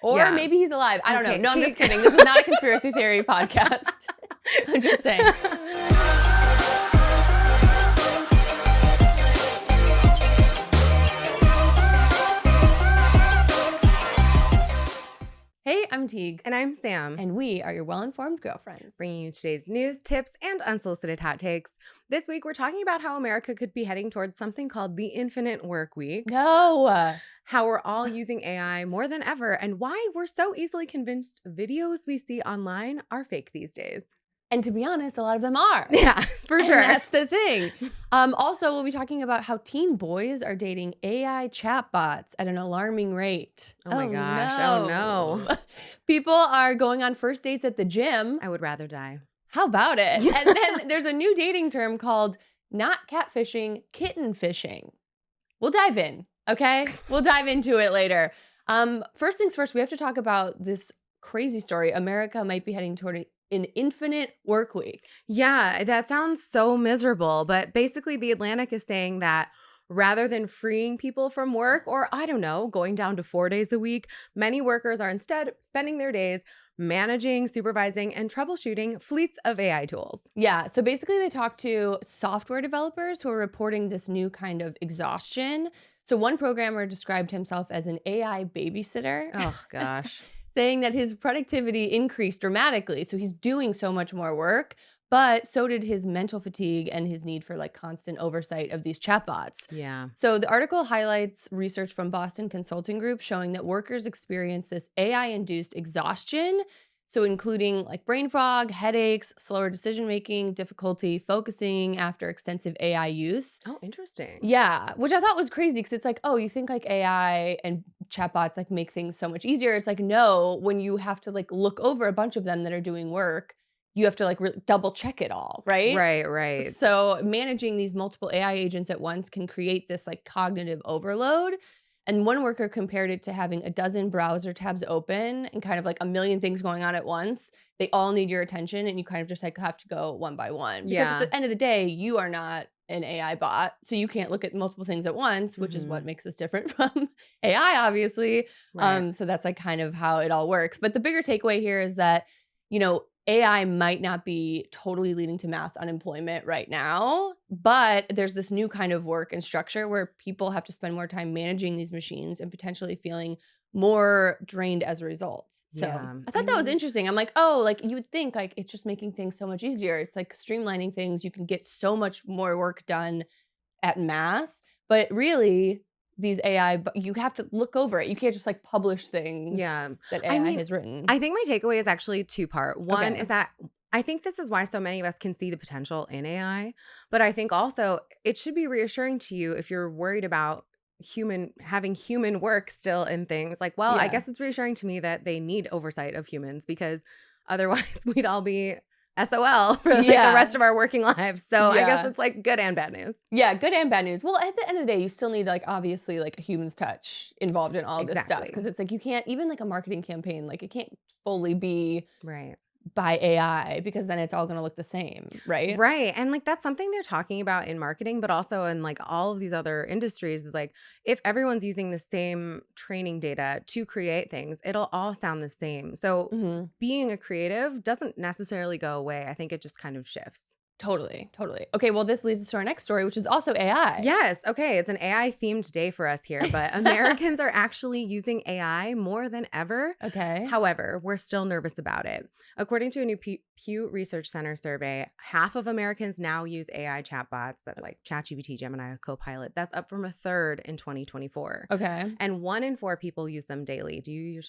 Or maybe he's alive. I don't know. No, I'm just kidding. This is not a conspiracy theory podcast. I'm just saying. Hey, I'm Teague. And I'm Sam. And we are your well-informed girlfriends. Bringing you today's news, tips, and unsolicited hot takes. This week, we're talking about how America could be heading towards something called the infinite work week. No. How we're all using AI more than ever, and why we're so easily convinced videos we see online are fake these days. And to be honest, a lot of them are. Yeah, for sure. And that's the thing. Also, we'll be talking about how teen boys are dating AI chatbots at an alarming rate. Oh my gosh. Oh no. People are going on first dates at the gym. I would rather die. How about it? And then there's a new dating term called not catfishing, kittenfishing. We'll dive in, okay? We'll dive into it later. First things first, we have to talk about this crazy story. America might be heading toward an infinite work week. Yeah, that sounds so miserable. But basically, The Atlantic is saying that rather than freeing people from work or, I don't know, going down to 4 days a week, many workers are instead spending their days managing, supervising, and troubleshooting fleets of AI tools. Yeah, so basically they talked to software developers who are reporting this new kind of exhaustion. So one programmer described himself as an AI babysitter. Oh, gosh. Saying that his productivity increased dramatically. So he's doing so much more work, but so did his mental fatigue and his need for like constant oversight of these chatbots. Yeah. So the article highlights research from Boston Consulting Group showing that workers experience this AI-induced exhaustion. So including like brain fog, headaches, slower decision-making, difficulty focusing after extensive AI use. Oh, interesting. Yeah, which I thought was crazy because it's like, oh, you think like AI and chatbots like make things so much easier. It's like, no, when you have to like look over a bunch of them that are doing work, you have to like double check it all, right? Right. So managing these multiple AI agents at once can create this like cognitive overload. And one worker compared it to having a dozen browser tabs open and kind of like a million things going on at once. They all need your attention and you kind of just like have to go one by one. Because at the end of the day, you are not an AI bot. So you can't look at multiple things at once, which is what makes us different from AI, obviously. Right. So that's like kind of how it all works. But the bigger takeaway here is that, you know, AI might not be totally leading to mass unemployment right now, but there's this new kind of work and structure where people have to spend more time managing these machines and potentially feeling more drained as a result. So I thought that was interesting. I'm like, oh, like you would think like it's just making things so much easier. It's like streamlining things. You can get so much more work done at mass, but really these AI, but you have to look over it. You can't just like publish things that AI has written. I think my takeaway is actually two-part. One is that I think this is why so many of us can see the potential in AI, but I think also it should be reassuring to you if you're worried about having human work still in things. Like, well, I guess it's reassuring to me that they need oversight of humans because otherwise we'd all be SOL for like the rest of our working lives. So I guess it's like good and bad news. Yeah, good and bad news. Well, at the end of the day, you still need like obviously like a human's touch involved in all this stuff because it's like you can't even like a marketing campaign, like it can't fully be by AI because then it's all going to look the same, right? Right. And like that's something they're talking about in marketing, but also in like all of these other industries is like if everyone's using the same training data to create things, it'll all sound the same. So being a creative doesn't necessarily go away. I think it just kind of shifts. Totally. Okay, well, this leads us to our next story, which is also AI. Yes. Okay. It's an AI-themed day for us here, but Americans are actually using AI more than ever. Okay. However, we're still nervous about it. According to a new Pew Research Center survey, half of Americans now use AI chatbots. That's like ChatGPT, Gemini, Copilot. That's up from a third in 2024. Okay. And 1 in 4 people use them daily. Do you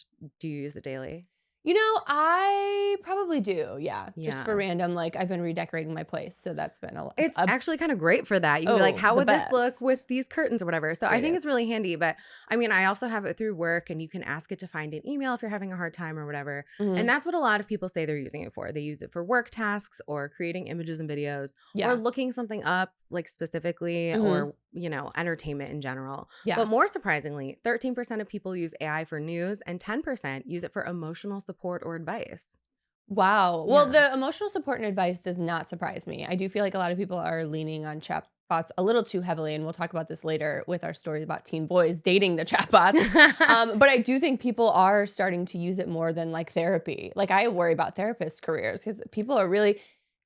use it daily? You know, I probably do. Yeah. Just for random, like I've been redecorating my place. So that's been a lot. It's actually kind of great for that. You can be like, how would this look with these curtains or whatever? So I think it's really handy. But I mean, I also have it through work and you can ask it to find an email if you're having a hard time or whatever. And that's what a lot of people say they're using it for. They use it for work tasks or creating images and videos or looking something up like specifically or, you know, entertainment in general. But more surprisingly, 13% of people use AI for news and 10% use it for emotional support or advice. Wow. Well, the emotional support and advice does not surprise me. I do feel like a lot of people are leaning on chatbots a little too heavily, and we'll talk about this later with our story about teen boys dating the chatbots. But I do think people are starting to use it more than like therapy. Like I worry about therapists' careers because people are really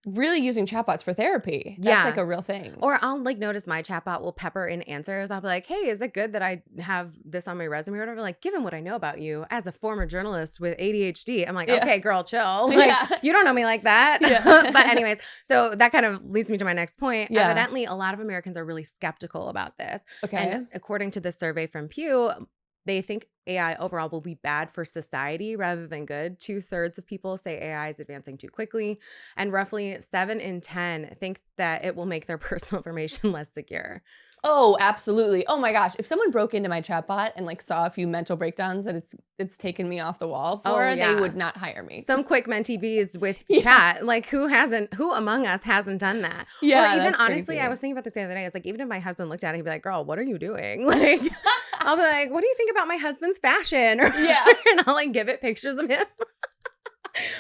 using chatbots for therapy. That's like a real thing. Or I'll like notice my chatbot will pepper in answers. I'll be like, hey, is it good that I have this on my resume or whatever? Like, given what I know about you as a former journalist with ADHD, I'm like, okay, girl, chill. Like, you don't know me like that. But anyways, so that kind of leads me to my next point. Evidently, a lot of Americans are really skeptical about this. And according to this survey from Pew, they think AI overall will be bad for society rather than good. 2/3 of people say AI is advancing too quickly. And roughly 7 in 10 think that it will make their personal information less secure. Oh, absolutely. Oh my gosh. If someone broke into my chatbot and like saw a few mental breakdowns that it's taken me off the wall for, they would not hire me. Some quick mentee bees with chat. Like who among us hasn't done that? Yeah. Or even honestly, I was thinking about this the other day. It's like even if my husband looked at it, he'd be like, girl, what are you doing? Like I'll be like, what do you think about my husband's fashion? Or and I'll like give it pictures of him.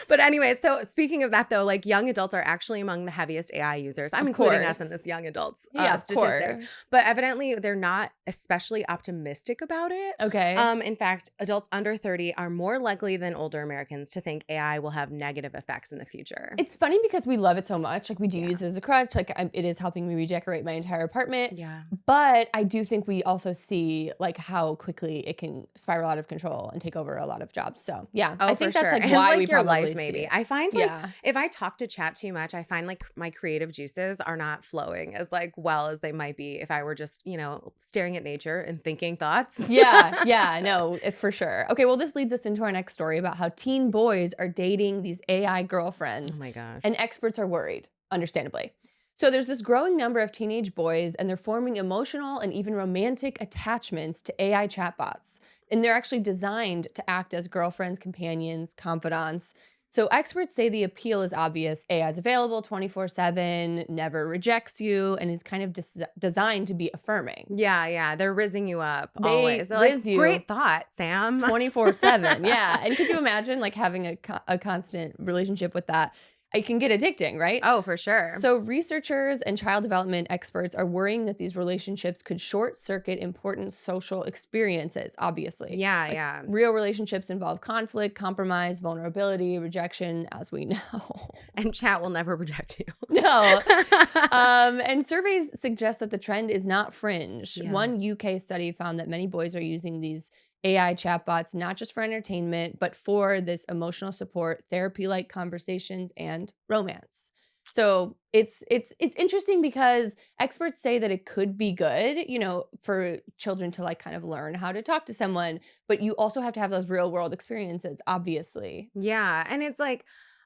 But anyway, so speaking of that though, like young adults are actually among the heaviest AI users. I'm including us in this young adults statistic. But evidently they're not especially optimistic about it. Okay. In fact, adults under 30 are more likely than older Americans to think AI will have negative effects in the future. It's funny because we love it so much. Like we do use it as a crutch. Like it is helping me redecorate my entire apartment. Yeah. But I do think we also see like how quickly it can spiral out of control and take over a lot of jobs. So yeah, I think that's like why we probably life maybe. I find like if I talk to chat too much, I find like my creative juices are not flowing as like well as they might be if I were just, you know, staring at nature and thinking thoughts. No, for sure. Okay, well, this leads us into our next story about how teen boys are dating these AI girlfriends. Oh my gosh. And experts are worried, understandably. So there's this growing number of teenage boys, and they're forming emotional and even romantic attachments to AI chatbots. And they're actually designed to act as girlfriends, companions, confidants. So experts say the appeal is obvious. AI is available 24/7, never rejects you, and is kind of designed to be affirming. Yeah. They're rizzing you up always. They're like, you great thought, Sam. 24/7. Yeah. And could you imagine like having a constant relationship with that? It can get addicting, right? Oh, for sure. So researchers and child development experts are worrying that these relationships could short circuit important social experiences, obviously. Yeah. Real relationships involve conflict, compromise, vulnerability, rejection, as we know. And chat will never reject you. No. And surveys suggest that the trend is not fringe. Yeah. One UK study found that many boys are using these AI chatbots, not just for entertainment, but for this emotional support, therapy-like conversations, and romance. So it's interesting because experts say that it could be good, you know, for children to like kind of learn how to talk to someone, but you also have to have those real world experiences, obviously. Yeah. And it's like,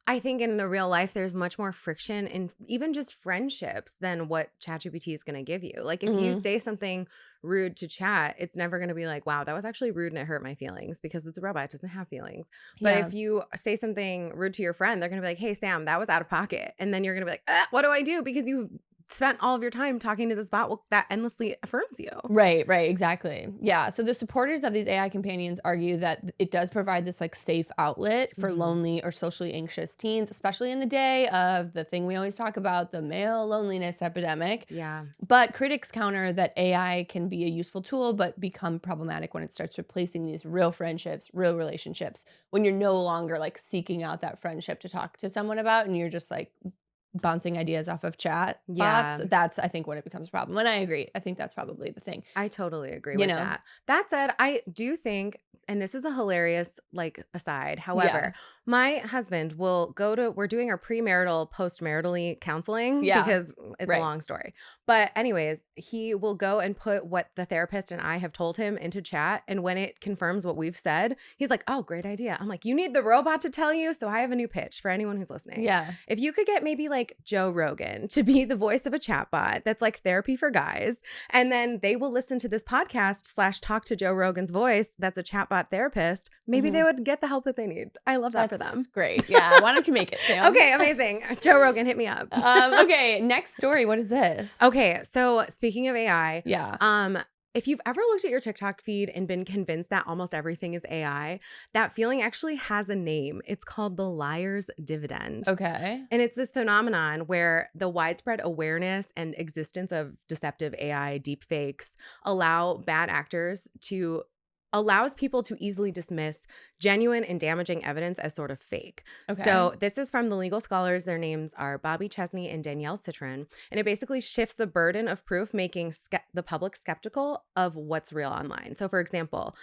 I think in the real life, there's much more friction in even just friendships than what ChatGPT is going to give you. Like if you say something rude to chat, it's never going to be like, wow, that was actually rude and it hurt my feelings because it's a robot. It doesn't have feelings. But if you say something rude to your friend, they're going to be like, hey, Sam, that was out of pocket. And then you're going to be like, what do I do? Because you spent all of your time talking to this bot that endlessly affirms you. Right, exactly. Yeah. So the supporters of these AI companions argue that it does provide this like safe outlet for lonely or socially anxious teens, especially in the day of the thing we always talk about, the male loneliness epidemic. Yeah. But critics counter that AI can be a useful tool, but become problematic when it starts replacing these real friendships, real relationships, when you're no longer like seeking out that friendship to talk to someone about, and you're just like bouncing ideas off of chat bots. That's, I think, when it becomes a problem. And I agree. I think that's probably the thing. I totally agree with that. That said, I do think, and this is a hilarious like aside, however, my husband will we're doing our premarital, postmaritally counseling because it's a long story. But anyways, he will go and put what the therapist and I have told him into chat. And when it confirms what we've said, he's like, oh, great idea. I'm like, you need the robot to tell you? So I have a new pitch for anyone who's listening. Yeah. If you could get maybe like Joe Rogan to be the voice of a chatbot that's like therapy for guys, and then they will listen to this podcast / talk to Joe Rogan's voice that's a chatbot therapist, maybe they would get the help that they need. I love that for them. Great. Yeah. Why don't you make it, Sam? Okay, amazing. Joe Rogan, hit me up. Okay, next story. What is this? Okay, so speaking of AI, if you've ever looked at your TikTok feed and been convinced that almost everything is AI, that feeling actually has a name. It's called the liar's dividend. Okay. And it's this phenomenon where the widespread awareness and existence of deceptive AI deepfakes allows people to easily dismiss genuine and damaging evidence as sort of fake. Okay. So this is from the legal scholars. Their names are Bobby Chesney and Danielle Citron. And it basically shifts the burden of proof, making the public skeptical of what's real online. So for example,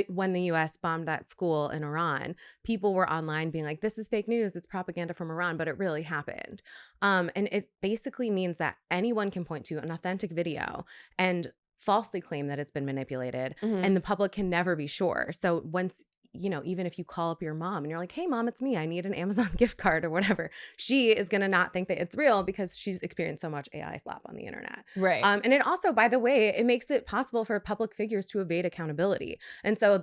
when the US bombed that school in Iran, people were online being like, this is fake news, it's propaganda from Iran, but it really happened. And it basically means that anyone can point to an authentic video and falsely claim that it's been manipulated, and the public can never be sure. So once, even if you call up your mom and you're like, hey mom, it's me, I need an Amazon gift card or whatever, she is going to not think that it's real because she's experienced so much AI slap on the internet. Right. And it also, by the way, it makes it possible for public figures to evade accountability. And so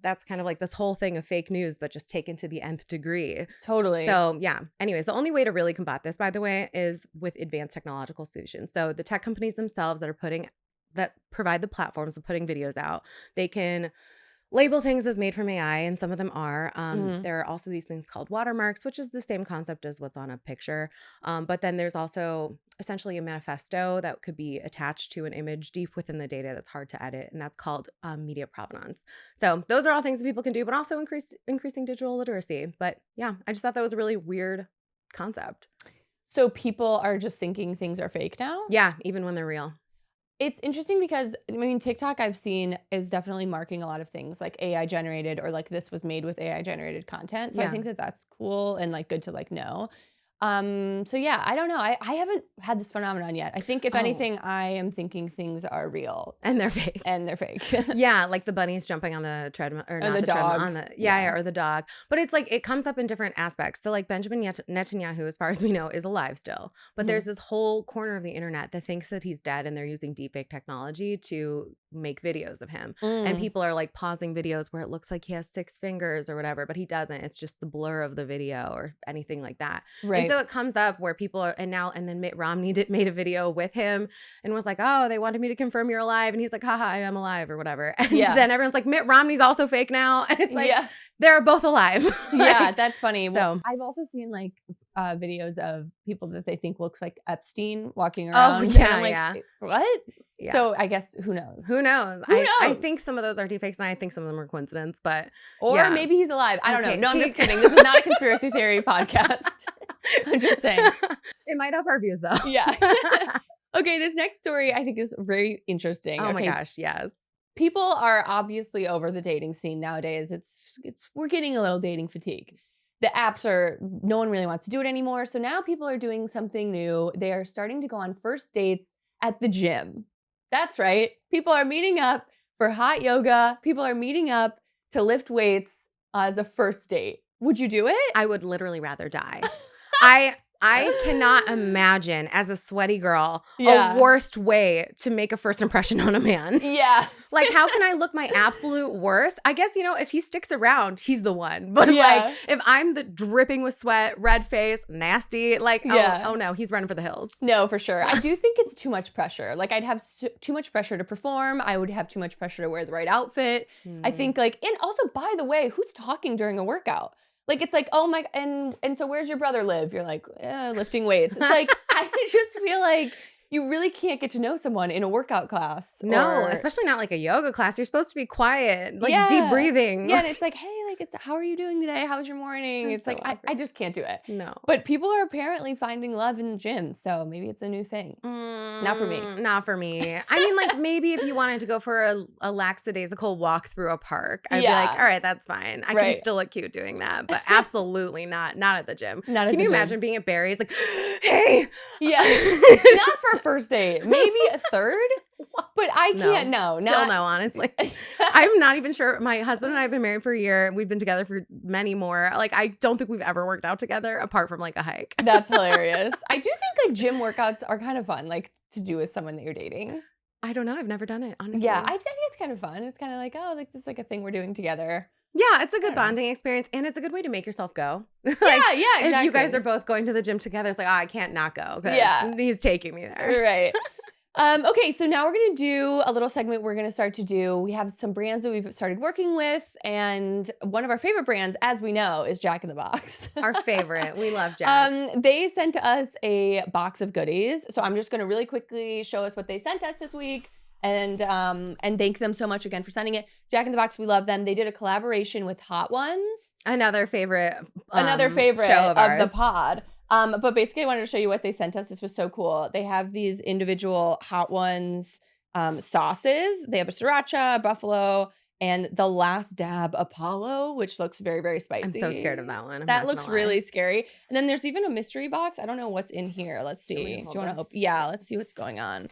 that's kind of like this whole thing of fake news, but just taken to the nth degree. Totally. So yeah. Anyways, the only way to really combat this, by the way, is with advanced technological solutions. So the tech companies themselves that provide the platforms of putting videos out, they can label things as made from AI, and some of them are. There are also these things called watermarks, which is the same concept as what's on a picture. But then there's also essentially a manifesto that could be attached to an image deep within the data that's hard to edit, and that's called media provenance. So those are all things that people can do, but also increasing digital literacy. But yeah, I just thought that was a really weird concept. So people are just thinking things are fake now? Yeah, even when they're real. It's interesting because, TikTok I've seen is definitely marking a lot of things like AI generated, or like this was made with AI generated content. So I think that that's cool and like good to like know. So yeah, I don't know. I haven't had this phenomenon yet. I think if anything, I am thinking things are real. And they're fake. Yeah, like the bunnies jumping on the treadmill, or not the dog. On the, or the dog. But it's like, it comes up in different aspects. So like Benjamin Netanyahu, as far as we know, is alive still. But there's this whole corner of the internet that thinks that he's dead, and they're using deepfake technology to make videos of him. And people are like pausing videos where it looks like he has 6 fingers or whatever, but he doesn't. It's just the blur of the video or anything like that. Right. And so it comes up where people are, and then Mitt Romney made a video with him and was like, oh, they wanted me to confirm you're alive. And he's like, haha, I am alive or whatever. And then everyone's like, Mitt Romney's also fake now. And it's like, they're both alive. Yeah, that's funny. So well, I've also seen like videos of people that they think looks like Epstein walking around. Oh, yeah, and I'm like, what? Yeah. So I guess who knows? Who knows? I think some of those are deepfakes, and I think some of them are coincidence, but or maybe he's alive. I don't know. No, I'm just kidding. This is not a conspiracy theory podcast. I'm just saying. It might help our views though. Yeah. Okay, this next story I think is very interesting. Oh my gosh, yes. People are obviously over the dating scene nowadays. We're getting a little dating fatigue. The apps no one really wants to do it anymore. So now people are doing something new. They are starting to go on first dates at the gym. That's right. People are meeting up for hot yoga. People are meeting up to lift weights as a first date. Would you do it? I would literally rather die. I cannot imagine, as a sweaty girl, a worst way to make a first impression on a man. Yeah. Like, how can I look my absolute worst? I guess, if he sticks around, he's the one. But like, if I'm the dripping with sweat, red face, nasty, like, oh no, he's running for the hills. No, for sure. I do think it's too much pressure. Like, I'd have too much pressure to perform. I would have too much pressure to wear the right outfit. I think and also, by the way, who's talking during a workout? Like, it's like, oh my, and so where's your brother live? You're like, lifting weights. It's like, I just feel like you really can't get to know someone in a workout class. No, especially not like a yoga class. You're supposed to be quiet, like deep breathing. Yeah, and it's like, hey, like, how are you doing today? How's your morning? It's so like, I just can't do it. No. But people are apparently finding love in the gym. So maybe it's a new thing. Not for me. Not for me. I mean, like, maybe if you wanted to go for a lackadaisical walk through a park, I'd be like, all right, that's fine. I can still look cute doing that. But absolutely not at the gym. Can you imagine being at Barry's like, hey? Yeah. Not for first date, maybe a third, but I can't. No, honestly. I'm not even sure. My husband and I have been married for a year. We've been together for many more. Like, I don't think we've ever worked out together apart from like a hike. That's hilarious. I do think like gym workouts are kind of fun, like to do with someone that you're dating. I don't know. I've never done it, honestly. Yeah, I think it's kind of fun. It's kind of like, oh, like this is like a thing we're doing together. Yeah, it's a good bonding experience, and it's a good way to make yourself go. Like, yeah, exactly. If you guys are both going to the gym together, it's like, oh, I can't not go because he's taking me there. Right. Okay, so now we're going to do a little segment we're going to start to do. We have some brands that we've started working with, and one of our favorite brands, as we know, is Jack in the Box. Our favorite. We love Jack. They sent us a box of goodies, so I'm just going to really quickly show us what they sent us this week, and thank them so much again for sending it. Jack in the Box, we love them. They did a collaboration with Hot Ones. Another favorite show of the pod. But basically, I wanted to show you what they sent us. This was so cool. They have these individual Hot Ones sauces. They have a sriracha, a buffalo, and the Last Dab Apollo, which looks very, very spicy. I'm so scared of that one. That looks really scary. And then there's even a mystery box. I don't know what's in here. Let's see. Do you want to open? Yeah, let's see what's going on.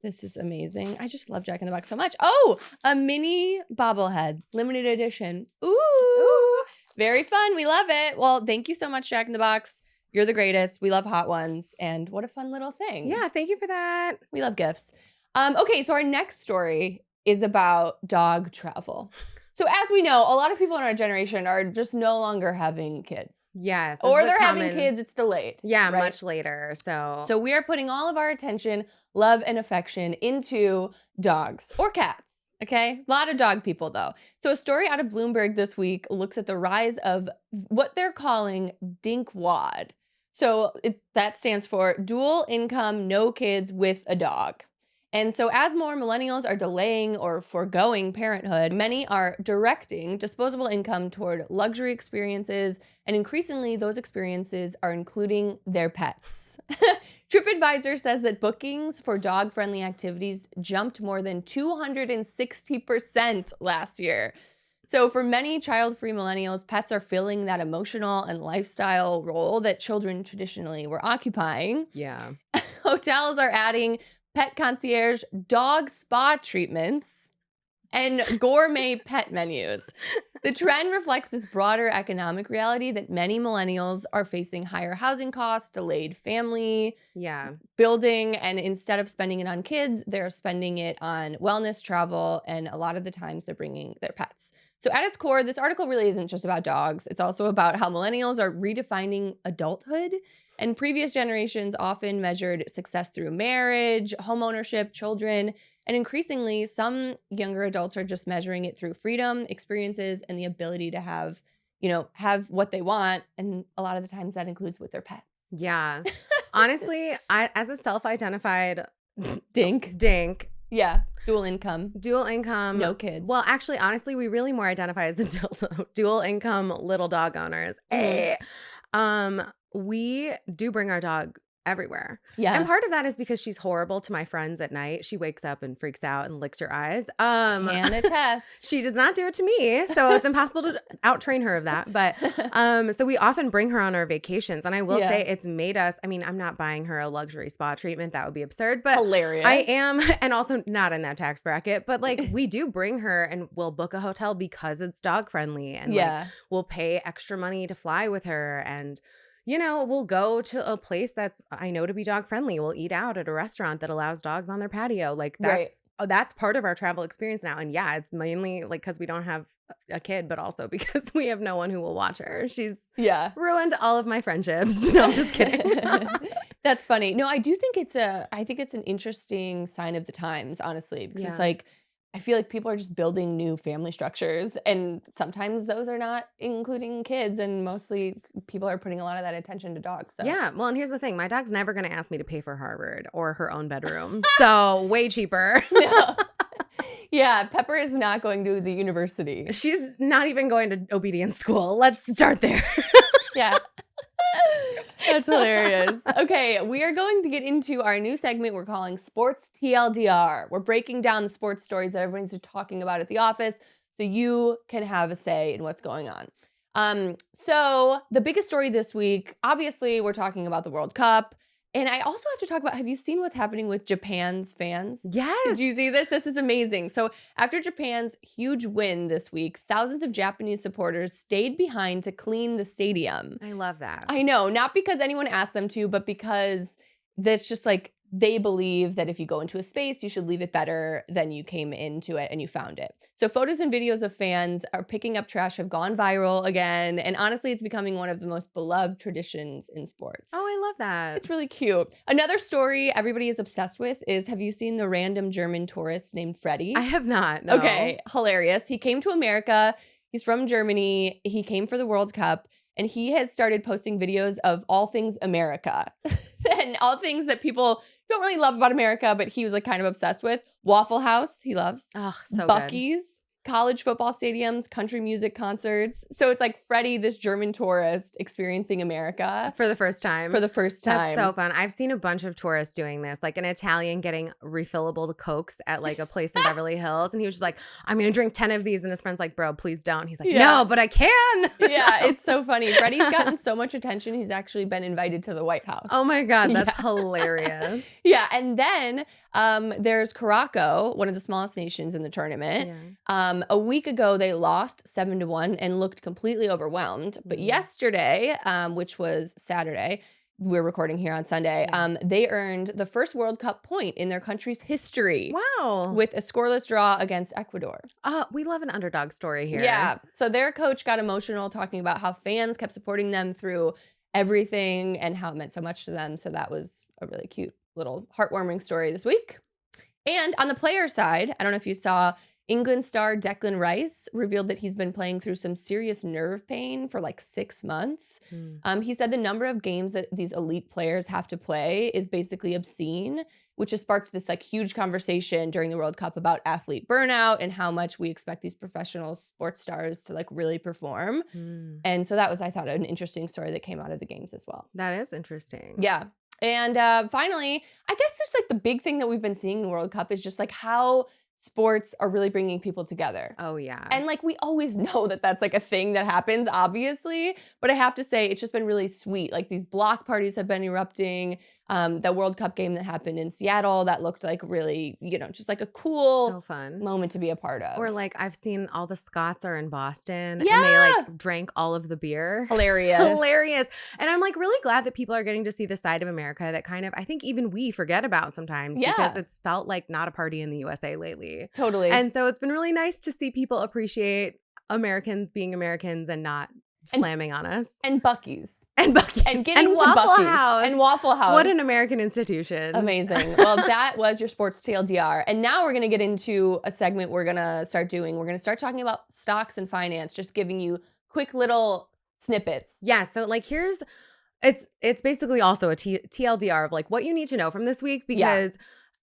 This is amazing. I just love Jack in the Box so much. Oh, a mini bobblehead, limited edition. Ooh. Very fun. We love it. Well, thank you so much, Jack in the Box. You're the greatest. We love Hot Ones. And what a fun little thing. Yeah, thank you for that. We love gifts. Okay, so our next story is about dog travel. So as we know, a lot of people in our generation are just no longer having kids. Yes. Or they're having kids, it's delayed. Yeah, right? Much later. So we are putting all of our attention, love, and affection into dogs or cats. Okay, a lot of dog people though. So a story out of Bloomberg this week looks at the rise of what they're calling dinkwad. So that stands for dual income, no kids with a dog. And so as more millennials are delaying or foregoing parenthood, many are directing disposable income toward luxury experiences, and increasingly those experiences are including their pets. TripAdvisor says that bookings for dog-friendly activities jumped more than 260% last year. So for many child-free millennials, pets are filling that emotional and lifestyle role that children traditionally were occupying. Yeah. Hotels are adding pet concierge, dog spa treatments, and gourmet pet menus. The trend reflects this broader economic reality that many millennials are facing higher housing costs, delayed family building, and instead of spending it on kids, they're spending it on wellness, travel, and a lot of the times they're bringing their pets. So at its core, this article really isn't just about dogs. It's also about how millennials are redefining adulthood. And previous generations often measured success through marriage, homeownership, children, and increasingly some younger adults are just measuring it through freedom, experiences, and the ability to have what they want. And a lot of the times that includes with their pets. Yeah. Honestly, as a self-identified dink. Yeah. Dual income. No kids. Well, actually, honestly, we really more identify as the dual income little dog owners. We do bring our dog everywhere. Yeah. And part of that is because she's horrible to my friends at night. She wakes up and freaks out and licks her eyes. Can attest. She does not do it to me. So it's impossible to out-train her of that. But so we often bring her on our vacations. And I will say it's made us, I mean, I'm not buying her a luxury spa treatment. That would be absurd. But hilarious. I am, and also not in that tax bracket. But like we do bring her and we'll book a hotel because it's dog friendly. And like, we'll pay extra money to fly with her. And we'll go to a place that's I know to be dog friendly. We'll eat out at a restaurant that allows dogs on their patio. Like that's part of our travel experience now. And yeah, it's mainly like because we don't have a kid, but also because we have no one who will watch her. She's ruined all of my friendships. No, I'm just kidding. That's funny. No, I do think it's an interesting sign of the times, honestly, because it's like I feel like people are just building new family structures, and sometimes those are not including kids, and mostly people are putting a lot of that attention to dogs. So. Yeah, well, and here's the thing. My dog's never going to ask me to pay for Harvard or her own bedroom, so way cheaper. No. Yeah, Pepper is not going to the university. She's not even going to obedience school. Let's start there. Yeah. That's hilarious. Okay, we are going to get into our new segment we're calling Sports TLDR. We're breaking down the sports stories that everyone's talking about at the office so you can have a say in what's going on. So the biggest story this week, obviously, we're talking about the World Cup. And I also have to talk about, have you seen what's happening with Japan's fans? Yes. Did you see this? This is amazing. So after Japan's huge win this week, thousands of Japanese supporters stayed behind to clean the stadium. I love that. I know, not because anyone asked them to, but because that's just like they believe that if you go into a space, you should leave it better than you came into it and you found it. So photos and videos of fans are picking up trash have gone viral again. And honestly, it's becoming one of the most beloved traditions in sports. Oh, I love that. It's really cute. Another story everybody is obsessed with is, have you seen the random German tourist named Freddy? I have not, no. Okay, hilarious. He came to America. He's from Germany. He came for the World Cup. And he has started posting videos of all things America and all things that people don't really love about America, but he was like kind of obsessed with. Waffle House, he loves. Oh, so Buc-ee's, college football stadiums, country music concerts. So it's like Freddy, this German tourist, experiencing America. For the first time. For the first time. That's so fun. I've seen a bunch of tourists doing this, like an Italian getting refillable Cokes at like a place in Beverly Hills. And he was just like, I'm going to drink 10 of these. And his friend's like, bro, please don't. He's like, no, but I can. Yeah, it's so funny. Freddy's gotten so much attention. He's actually been invited to the White House. Oh my God, that's hilarious. Yeah, and then there's Morocco, one of the smallest nations in the tournament. Yeah. A week ago, they lost 7-1 and looked completely overwhelmed. But yesterday, which was Saturday, we're recording here on Sunday, they earned the first World Cup point in their country's history. Wow. With a scoreless draw against Ecuador. We love an underdog story here. Yeah. So their coach got emotional talking about how fans kept supporting them through everything and how it meant so much to them. So that was a really cute little heartwarming story this week. And on the player side, I don't know if you saw, England star Declan Rice revealed that he's been playing through some serious nerve pain for like 6 months. He said the number of games that these elite players have to play is basically obscene, which has sparked this like huge conversation during the World Cup about athlete burnout and how much we expect these professional sports stars to like really perform. And so that was, I thought, an interesting story that came out of the games as well. That is interesting. Yeah. And finally, I guess just like the big thing that we've been seeing in the World Cup is just like how sports are really bringing people together. Oh, yeah. And like we always know that that's like a thing that happens, obviously. But I have to say, it's just been really sweet. Like these block parties have been erupting. The World Cup game that happened in Seattle, that looked like really, just like a cool fun moment to be a part of. Or like I've seen all the Scots are in Boston Yeah. and they like drank all of the beer. Hilarious. Hilarious. And I'm like really glad that people are getting to see the side of America that kind of, I think even we forget about sometimes because it's felt like not a party in the USA lately. Totally. And so it's been really nice to see people appreciate Americans being Americans and not slamming on us. And Buc-ee's. And Buc-ee's. And getting and to Waffle Buc-ee's. House. And Waffle House. What an American institution. Amazing. Well, that was your sports TLDR. And now we're going to get into a segment we're going to start doing. We're going to start talking about stocks and finance, just giving you quick little snippets. Yeah. So like it's basically also a TLDR of like what you need to know from this week because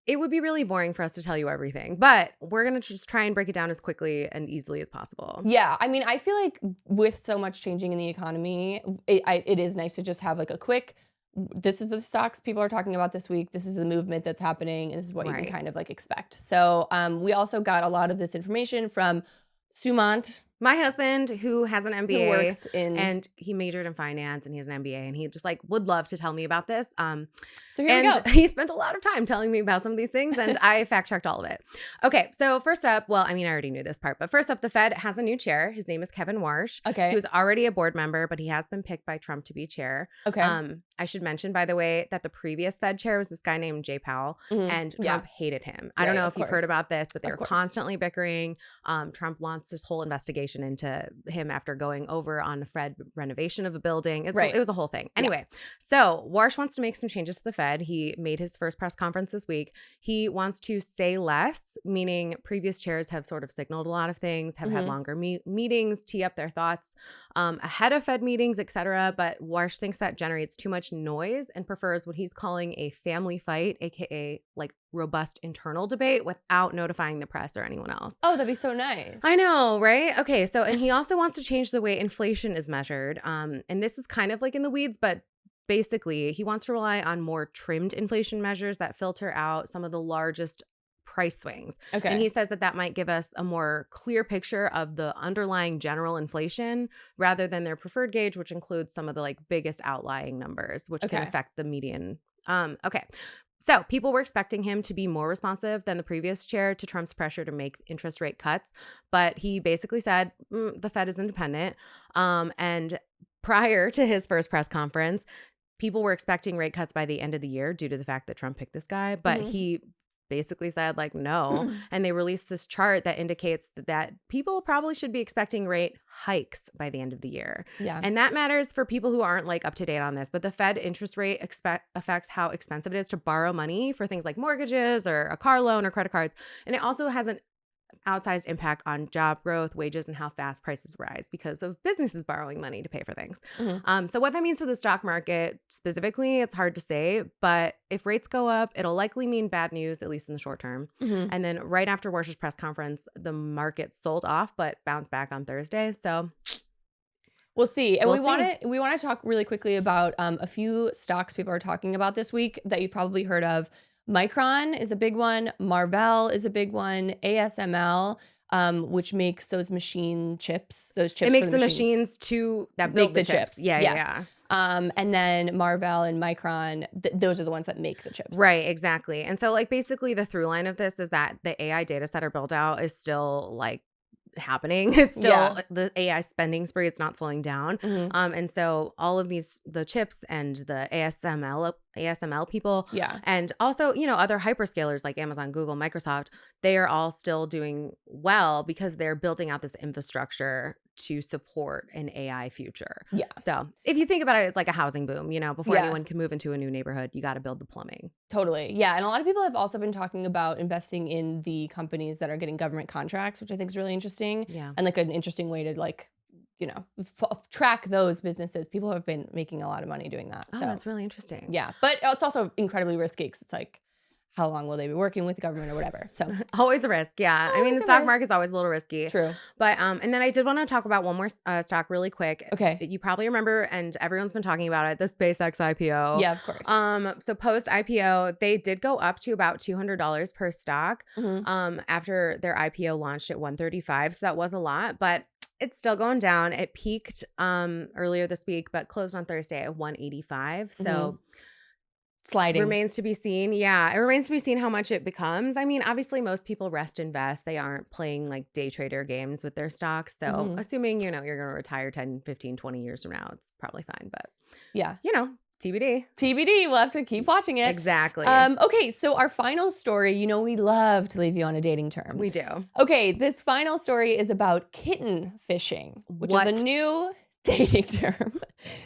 it would be really boring for us to tell you everything, but we're going to just try and break it down as quickly and easily as possible. Yeah. I mean, I feel like with so much changing in the economy, it is nice to just have like a quick, this is the stocks people are talking about this week. This is the movement that's happening. And this is what you can kind of like expect. So we also got a lot of this information from Sumant, my husband, who has an MBA, who works and he majored in finance and he has an MBA and he just like would love to tell me about this. So here we go. He spent a lot of time telling me about some of these things and I fact checked all of it. Okay. So first up, well, I mean, I already knew this part, but first up, the Fed has a new chair. His name is Kevin Warsh. Okay. He was already a board member, but he has been picked by Trump to be chair. Okay. I should mention, by the way, that the previous Fed chair was this guy named Jay Powell and Trump hated him. I don't know if you've heard about this, but they were constantly bickering. Trump launched this whole investigation into him after going over on the Fed renovation of a building. It was a whole thing. Anyway, so Warsh wants to make some changes to the Fed. He made his first press conference this week. He wants to say less, meaning previous chairs have sort of signaled a lot of things, have had longer meetings, tee up their thoughts ahead of Fed meetings, etc. But Warsh thinks that generates too much noise and prefers what he's calling a family fight, aka like robust internal debate without notifying the press or anyone else. Oh, that'd be so nice. I know, right? Okay, so and he also wants to change the way inflation is measured. And this is kind of like in the weeds, but basically he wants to rely on more trimmed inflation measures that filter out some of the largest price swings. Okay. And he says that might give us a more clear picture of the underlying general inflation rather than their preferred gauge, which includes some of the like biggest outlying numbers, which can affect the median. Okay. So people were expecting him to be more responsive than the previous chair to Trump's pressure to make interest rate cuts. But he basically said the Fed is independent. And prior to his first press conference, people were expecting rate cuts by the end of the year due to the fact that Trump picked this guy, but he basically said like no. And they released this chart that indicates that people probably should be expecting rate hikes by the end of the year. Yeah. And that matters for people who aren't like up to date on this, but the Fed interest rate affects how expensive it is to borrow money for things like mortgages or a car loan or credit cards. And it also has an outsized impact on job growth, wages, and how fast prices rise because of businesses borrowing money to pay for things. So what that means for the stock market specifically, it's hard to say. But if rates go up, it'll likely mean bad news, at least in the short term. And then right after Warsh's press conference, the market sold off but bounced back on Thursday. So we'll see. And we want to talk really quickly about a few stocks people are talking about this week that you've probably heard of. Micron is a big one. Marvell is a big one. ASML, which makes those machine chips, those chips. It makes the machines that build the chips. Yeah. And then Marvell and Micron, those are the ones that make the chips. Right, exactly. And so like basically the through line of this is that the AI data center build out is still like happening. It's still the AI spending spree. It's not slowing down. And so all of the chips and the ASML people, and also, other hyperscalers like Amazon, Google, Microsoft, they are all still doing well because they're building out this infrastructure to support an AI future. Yeah. So if you think about it, it's like a housing boom, before anyone can move into a new neighborhood, you got to build the plumbing. Totally. Yeah. And a lot of people have also been talking about investing in the companies that are getting government contracts, which I think is really interesting. Yeah. And like an interesting way to like, track those businesses. People have been making a lot of money doing that. Oh, so that's really interesting. Yeah. But it's also incredibly risky because it's like, how long will they be working with the government or whatever? So always a risk. Yeah. I mean, the stock market's always a little risky. True. But, and then I did want to talk about one more stock really quick. Okay. You probably remember, and everyone's been talking about it, the SpaceX IPO. Yeah, of course. So post IPO, they did go up to about $200 per stock after their IPO launched at $135. So that was a lot, but it's still going down. It peaked earlier this week, but closed on Thursday at $185. So sliding. Remains to be seen. Yeah, it remains to be seen how much it becomes. I mean, obviously, most people rest invest. They aren't playing like day trader games with their stocks. So assuming, you're going to retire 10, 15, 20 years from now, it's probably fine. But yeah, TBD. TBD. We'll have to keep watching it. Exactly. Okay, so our final story, we love to leave you on a dating term. We do. Okay, this final story is about kitten fishing, which is a new dating term.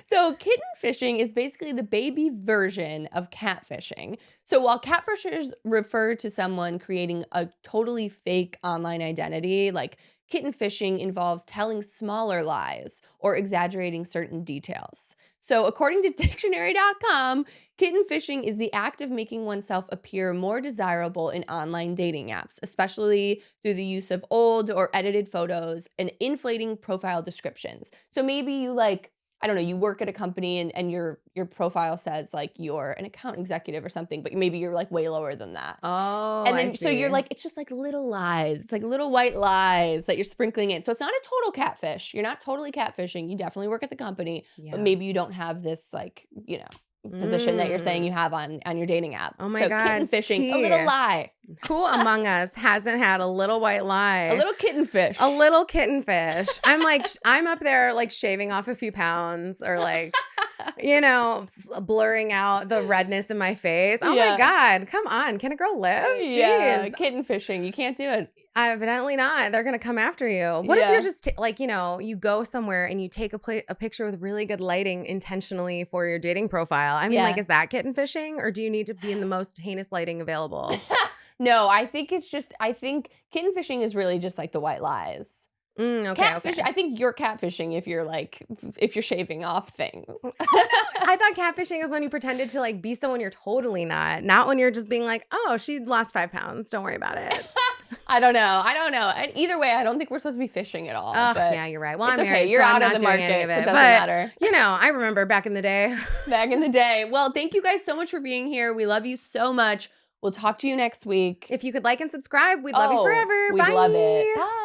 So kitten fishing is basically the baby version of catfishing. So while catfishers refer to someone creating a totally fake online identity, like kitten fishing involves telling smaller lies or exaggerating certain details. So according to dictionary.com, kitten fishing is the act of making oneself appear more desirable in online dating apps, especially through the use of old or edited photos and inflating profile descriptions. So maybe you you work at a company and your profile says like you're an account executive or something, but maybe you're like way lower than that. Oh, and then so you're like, it's just like little lies. It's like little white lies that you're sprinkling in. So it's not a total catfish. You're not totally catfishing. You definitely work at the company, but maybe you don't have this position that you're saying you have on your dating app. Oh my God. Kitten fishing, a little lie. Who among us hasn't had a little white lie? A little kitten fish. A little kitten fish. I'm up there like shaving off a few pounds or like, blurring out the redness in my face. Oh my God. Come on. Can a girl live? Jeez. Yeah. Kitten fishing. You can't do it. Evidently not. They're going to come after you. What if you're just you go somewhere and you take a picture with really good lighting intentionally for your dating profile? I mean, is that kitten fishing, or do you need to be in the most heinous lighting available? No, I think kitten fishing is really just like the white lies. Okay. I think you're catfishing if you're shaving off things. I thought catfishing is when you pretended to like be someone you're totally not when you're just being like, oh, she lost 5 pounds. Don't worry about it. I don't know. And either way, I don't think we're supposed to be fishing at all. But yeah, you're right. Well, it's I'm married, okay. You're so out of the market, so it doesn't matter. I remember back in the day. Well, thank you guys so much for being here. We love you so much. We'll talk to you next week. If you could like and subscribe, we'd love you forever. We'd Bye. love it. Bye.